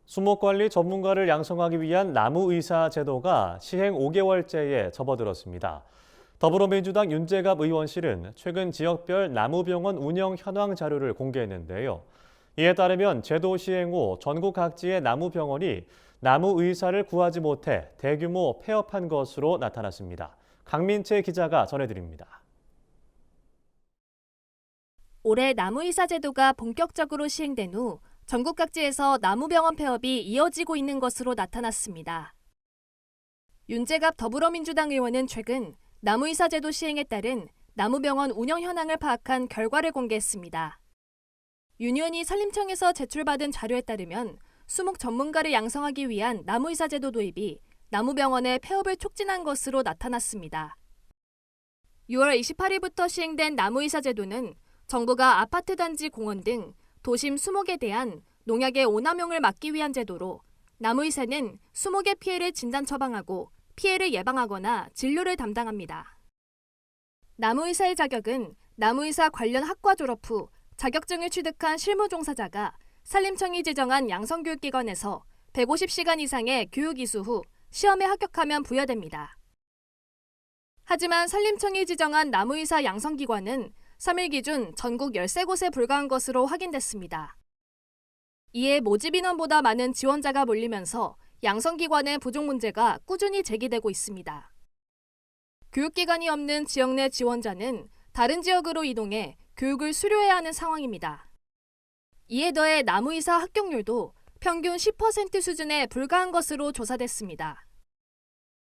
수목관리 전문가를 양성하기 위한 나무의사 제도가 시행 5개월째에 접어들었습니다. 더불어민주당 윤재갑 의원실은 최근 지역별 나무병원 운영 현황 자료를 공개했는데요. 이에 따르면 제도 시행 후 전국 각지의 나무병원이 나무의사를 구하지 못해 대규모 폐업한 것으로 나타났습니다. 강민채 기자가 전해드립니다. 올해 나무의사 제도가 본격적으로 시행된 후 전국 각지에서 나무병원 폐업이 이어지고 있는 것으로 나타났습니다. 윤재갑 더불어민주당 의원은 최근 나무의사 제도 시행에 따른 나무병원 운영 현황을 파악한 결과를 공개했습니다. 윤 의원이 산림청에서 제출받은 자료에 따르면 수목 전문가를 양성하기 위한 나무의사 제도 도입이 나무병원의 폐업을 촉진한 것으로 나타났습니다. 6월 28일부터 시행된 나무의사 제도는 정부가 아파트 단지 공원 등 도심 수목에 대한 농약의 오남용을 막기 위한 제도로 나무의사는 수목의 피해를 진단 처방하고 피해를 예방하거나 진료를 담당합니다. 나무의사의 자격은 나무의사 관련 학과 졸업 후 자격증을 취득한 실무 종사자가 산림청이 지정한 양성교육기관에서 150시간 이상의 교육 이수 후 시험에 합격하면 부여됩니다. 하지만 산림청이 지정한 나무의사 양성기관은 3일 기준 전국 13곳에 불과한 것으로 확인됐습니다. 이에 모집 인원보다 많은 지원자가 몰리면서 양성기관의 부족 문제가 꾸준히 제기되고 있습니다. 교육기관이 없는 지역 내 지원자는 다른 지역으로 이동해 교육을 수료해야 하는 상황입니다. 이에 더해 나무의사 합격률도 평균 10% 수준에 불과한 것으로 조사됐습니다.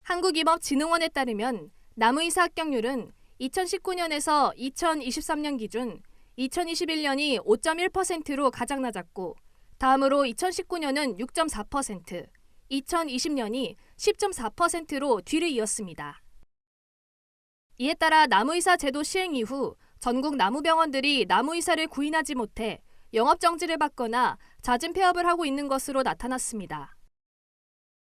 한국임업진흥원에 따르면 나무의사 합격률은 2019년에서 2023년 기준 2021년이 5.1%로 가장 낮았고 다음으로 2019년은 6.4%, 2020년이 10.4%로 뒤를 이었습니다. 이에 따라 나무의사 제도 시행 이후 전국 나무병원들이 나무의사를 구인하지 못해 영업정지를 받거나 잦은 폐업을 하고 있는 것으로 나타났습니다.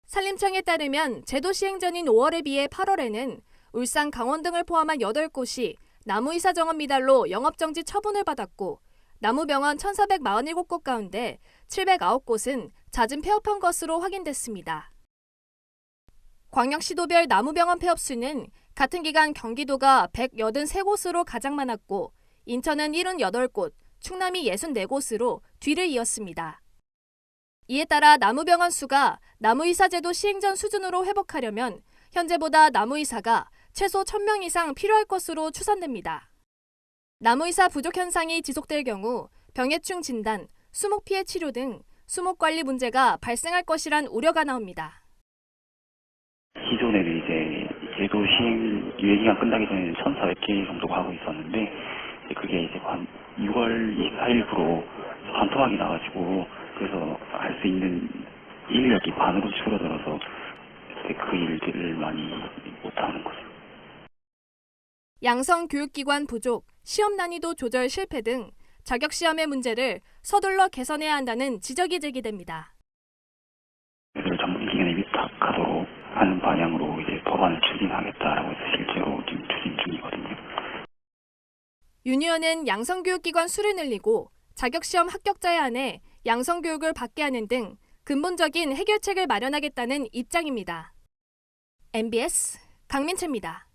산림청에 따르면 제도 시행 전인 5월에 비해 8월에는 울산, 강원 등을 포함한 8곳이 나무의사 정원 미달로 영업정지 처분을 받았고 나무병원 1,447곳 가운데 709곳은 잦은 폐업한 것으로 확인됐습니다. 광역시도별 나무병원 폐업 수는 같은 기간 경기도가 183곳으로 가장 많았고 인천은 78곳, 충남이 64곳으로 뒤를 이었습니다. 이에 따라 나무병원 수가 나무의사 제도 시행 전 수준으로 회복하려면 현재보다 나무의사가 최소 1,000명 이상 필요할 것으로 추산됩니다. 나무의사 부족 현상이 지속될 경우 병해충 진단, 수목 피해 치료 등 수목 관리 문제가 발생할 것이란 우려가 나옵니다. 기존에는 이제 제도 시행 유예기간 끝나기 전에는 1,400개 정도가 하고 있었는데 그게 이제 한 6월 24일부로 반토막이 나가지고 그래서 할 수 있는 인력이 반으로 줄어들어서 그 일들을 많이 못하는 거죠. 양성교육기관 부족, 시험 난이도 조절 실패 등 자격시험의 문제를 서둘러 개선해야 한다는 지적이 제기됩니다. 전문기관에 위탁하도록 하는 방향으로 이제 법안을 추진하겠다라고 해서 실제로 지금 추진 중이거든요. 윤 의원은 양성교육기관 수를 늘리고 자격시험 합격자에 한해 양성교육을 받게 하는 등 근본적인 해결책을 마련하겠다는 입장입니다. MBS 강민채입니다.